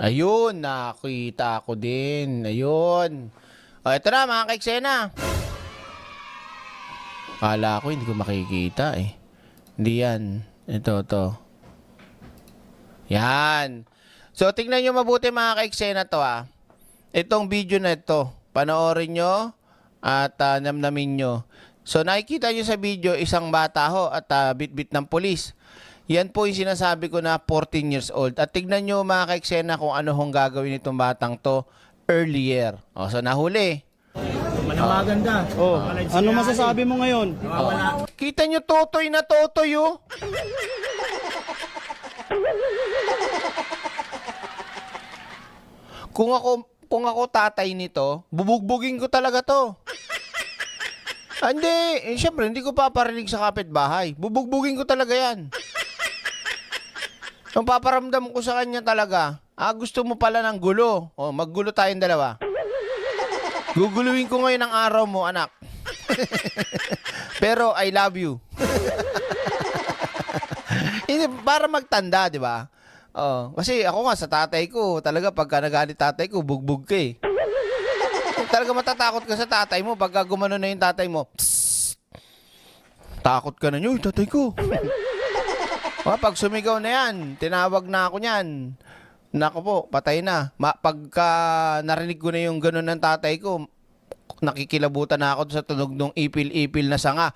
Ayun, nakita ko din. Ayun. O, ito na mga kaiksena. Kala ko hindi ko makikita eh. Hindi yan. Ito. Yan. So, tingnan nyo mabuti mga kaiksena to ah. Itong video na ito. Panoorin nyo at namnamin nyo. So, nakikita nyo sa video isang bata ho at bit-bit ng pulis. Yan po yung sinasabi ko na 14 years old. At tignan nyo mga kaiksena kung ano hong gagawin itong batang to earlier. O, so nahuli. Maganda. Ano masasabi mo ngayon? Kita nyo totoy na totoy oh. Kung ako tatay nito, bubugbugin ko talaga to. Hindi, syempre hindi ko paparinig sa kapitbahay. Bubugbugin ko talaga yan. Ang paparamdam ko sa kanya talaga, gusto mo pala ng gulo. O, maggulo tayong dalawa. Guguluhin ko ngayon ang araw mo, anak. Pero I love you. Hindi, para magtanda, di ba? Kasi ako nga sa tatay ko, talaga pagka nagalit tatay ko, bugbog ka eh. Talaga matatakot ka sa tatay mo pagka gumano na yung tatay mo. Psst! Takot ka na nyo, tatay ko. Pag sumigaw na yan, tinawag na ako niyan. Nako po, patay na. Pagka narinig ko na yung gano'n ng tatay ko, nakikilabutan na ako sa tunog ng ipil-ipil na sanga.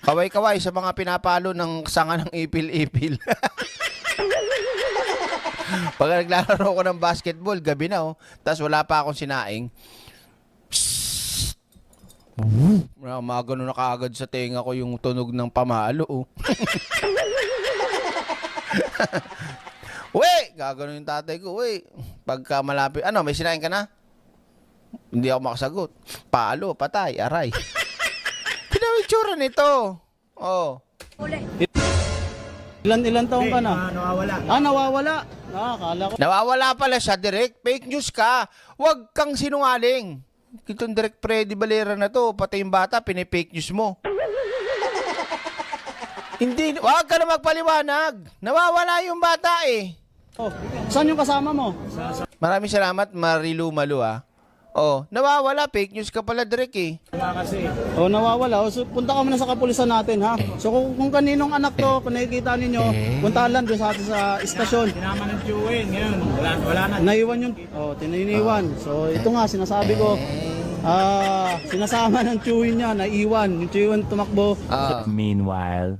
Kaway-kaway sa mga pinapalo ng sanga ng ipil-ipil. Pag naglalaro ko ng basketball, gabi na oh. Tapos wala pa akong sinaing. Mga ganun na kaagad sa tenga ko yung tunog ng pamalo. Oh. Uy! Gagano yung tatay ko. Uy! Pagka malapit. Ano, may sinain ka na? Hindi ako makasagot. Palo, patay, aray. Tinawag tsura nito. Oh. Ilan taong ka na? Nawawala. Nawawala. Akala ko. Nawawala pala siya, direct. Fake news ka. Huwag kang sinungaling. Itong direct Freddy Valera na to, pati yung bata, pinipake news mo. Hindi, huwag ka na magpaliwanag. Nawawala yung bata eh. Saan yung kasama mo? Maraming salamat, Marilu Malu ah. Nawawala, fake news ka pala direct eh. Wala kasi. Nawawala. So, punta ka muna sa kapulisan natin, ha? So, kung kaninong anak to, kung nakikita ninyo, puntahan lang doon sa atin sa istasyon. Tinama ng Jewin. Ngayon, wala na. Naiwan yun. Tininiwan. So, ito nga, sinasabi ko, sinasama ng chewin niya, naiwan. Yung chewin tumakbo. Meanwhile.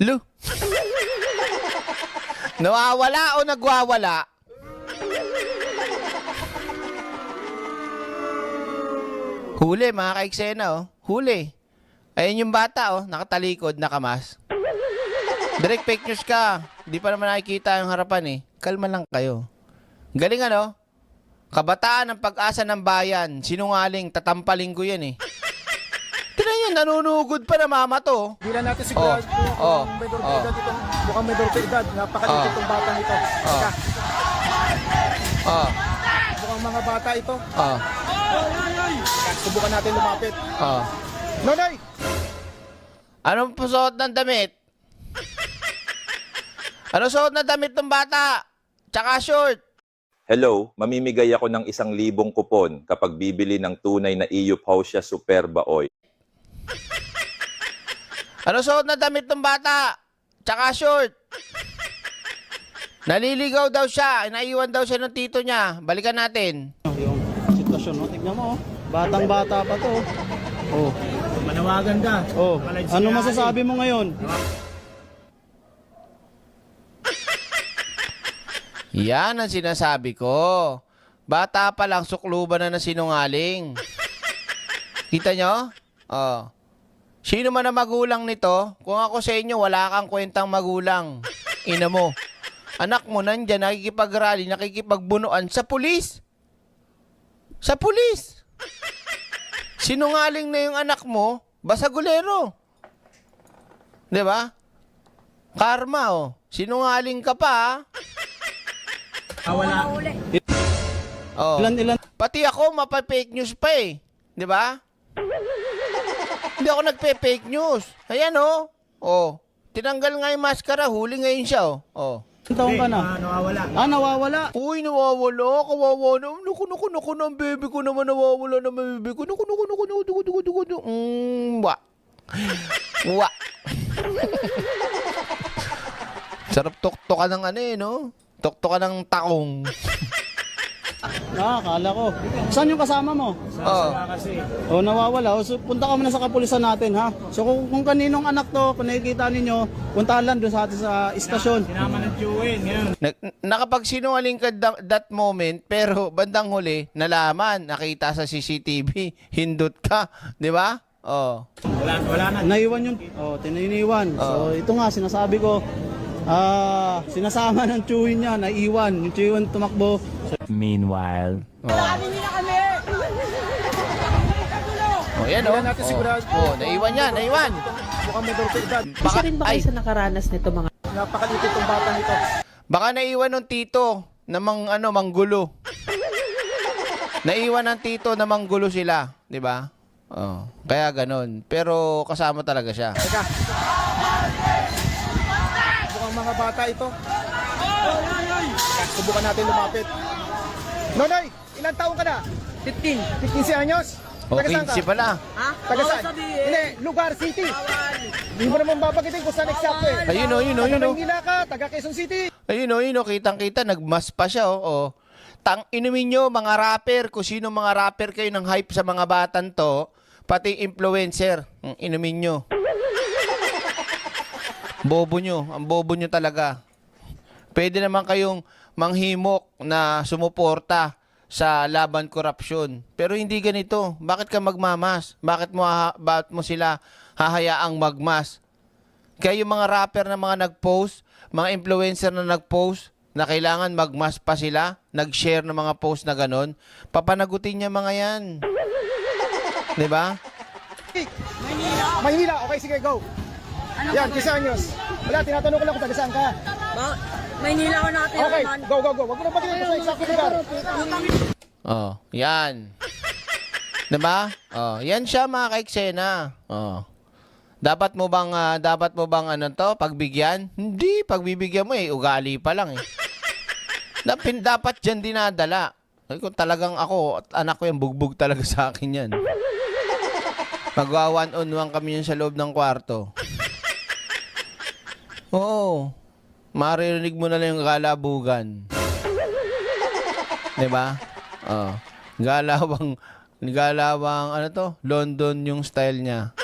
Lu. Nawawala o nagwawala? Huli mga kaiksena oh. Huli. Ayun yung bata oh, nakatalikod, nakamas. Direct fake news ka. Di pa naman nakikita yung harapan eh. Kalma lang kayo. Galing ano? Kabataan ng pag-asa ng bayan. Sinungaling, tatampaling ko yan eh. Tignan yun, nanunugod pa na mama to. Bilan natin sigurado mukhang may edad. Napakaliit itong batang ito. Mukhang mga bata ito. Subukan natin lumapit. Nonoy! Anong suot ng damit? Anong suot ng damit ng bata? Tsaka short. Hello, mamimigay ako ng 1,000 kupon kapag bibili ng tunay na EU Pausia Superba Oil. Anong suot ng damit ng bata? Tsaka short. Naliligaw daw siya. Naiwan daw siya ng tito niya. Balikan natin. Yung sitwasyon, no? Tignan mo, batang-bata pa to. Manawagan ka. Ano masasabi mo ngayon? Yan ang sinasabi ko. Bata pa lang, sukluban na sinungaling. Kita nyo? Sino man ang magulang nito? Kung ako sa inyo, wala kang kwentang magulang. Ina mo. Anak mo nandyan, nakikipag-rally, nakikipagbunuan sa pulis. Sa pulis. Sinungaling na yung anak mo, basagulero. Diba? Karma, oh. Sinungaling ka pa, Wala. Oh. Ilan? Pati ako, mapa-fake news pa eh. Di ba? Hindi ako nagpe-fake news. Ayan, oh. Oh. Tinanggal nga yung maskara. Huli ngayon siya, oh. Oh. Ilang taon ka na? Nawawala. Nawawala. Uy, nawawala. Kawawa na. Naku, na. Ang baby ko naman nawawala na baby ko. Naku. Wa. Wa. Sarap tuktok ka ng ano eh, no? Tuktok ka ng takong. Akala ko. Saan yung kasama mo? Sasama kasi. Nawawala. So, punta ka muna sa kapulisan natin, ha? So, kung kaninong anak to, kung nakikita ninyo, puntahan lang doon sa atin sa istasyon. Sinama ng Chewin. Ngayon. Nakapagsinungaling ka that moment, pero bandang huli, nalaman, nakita sa CCTV, hindot ka, di ba? Oh. Wala na. Naiwan yung... tininiwan. So, ito nga, sinasabi ko, sinasama ng chewin niya, naiwan. Yung chewin tumakbo. Meanwhile. Oh, yan oh. Wala natin sigurado. Oh, naiwan yan, naiwan. Mukhang may birthday edad. Isa rin ba kayo ay, sa nakaranas nito mga Napakalipit tong batang ito. baka naiwan ng tito na manggulo. Naiwan ng tito na manggulo sila, di ba? Oh, kaya ganun. Pero kasama talaga siya. Teka. Mukhang mga bata ito. Subukan natin lumapit. Nonoy, ilang taong ka na? 15. 15 anyos? O, Taga saan ka? 15 pala. Taga saan? Hindi, lugar, city. Hindi mo naman babagitin kung saan eksakto eh. Ayun oh, Taga Maynila ka, taga Quezon City. Ayun oh, kitang-kita, nagmas pa siya, oh. Oh. Inumin nyo, mga rapper, kung sino mga rapper kayo ng hype sa mga batan to, pati influencer, inumin nyo. Bobo nyo, ang bobo nyo talaga. Pwede naman kayong manghimok na sumuporta sa laban korupsyon. Pero hindi ganito. Bakit ka magmamas? Bakit mo sila hahayaang magmas? Kaya yung mga rapper na mga nag-post, mga influencer na nag-post, na kailangan magmas pa sila, nag-share ng mga post na ganon, papanagutin niya mga yan. Diba? Maynila, okay sige, go. Yan, 15 anyos. Wala, tinatanong ko lang kung taga saan ka. Maynila ko natin. Okay, go. Wag mo na bagitin kung saan eksakto lugar. Oh, yan. Diba? Oh, yan siya mga kaiksena. Oh. Dapat mo bang ano to, pagbigyan? Hindi, pagbibigyan mo ugali pa lang eh. Dapat diyan dinadala. Kung talagang ako, anak ko yung bugbog talaga sa akin yan. Magwa one-on-one kami yun sa loob ng kwarto. Oo. Maririnig mo na lang yung galabugan. Diba? Oh. Galawang, ano to? London yung style niya.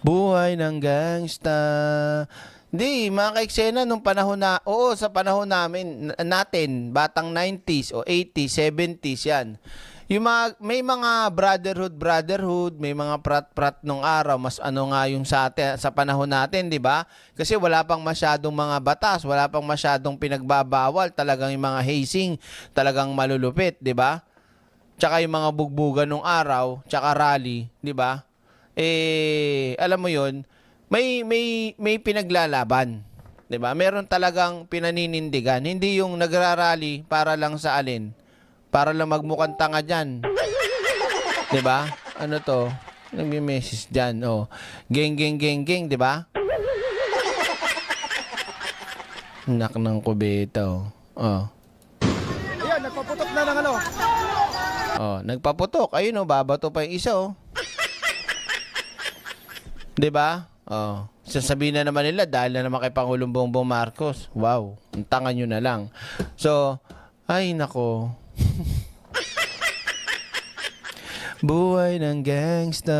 Buhay ng gangsta. Di, mga kaiksena, nung panahon na, sa panahon natin, batang 90s o 80s, 70s, yan. Yung may mga brotherhood, may mga prat-prat nung araw, mas ano nga yung sa panahon natin, di ba? Kasi wala pang masyadong mga batas, wala pang masyadong pinagbabawal, talagang yung mga hazing, talagang malulupit, di ba? Tsaka yung mga bugbugan nung araw, tsaka rally, di ba? Alam mo yon, may pinaglalaban, 'di ba? Meron talagang pinaninindigan, hindi yung nagrarally para lang sa alin, para lang magmukhang tanga diyan. 'Di ba? Ano to? Nagme-message diyan, oh. Geng, 'di ba? Nak ng kubeta, oh. Ayan, nagpaputok na ng ano. Oh, nagpaputok. Ayun oh, babato pa yung isa, oh. 'Di ba? Oh, sasabihin na naman nila dahil na naman kay Pangulong Bongbong Marcos. Wow, ang tanga nyo na lang. So, ay nako. Buhay ng gangsta.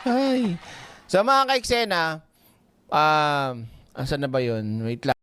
Ay. So mga kaiksena, asan na ba 'yon? Wait lang.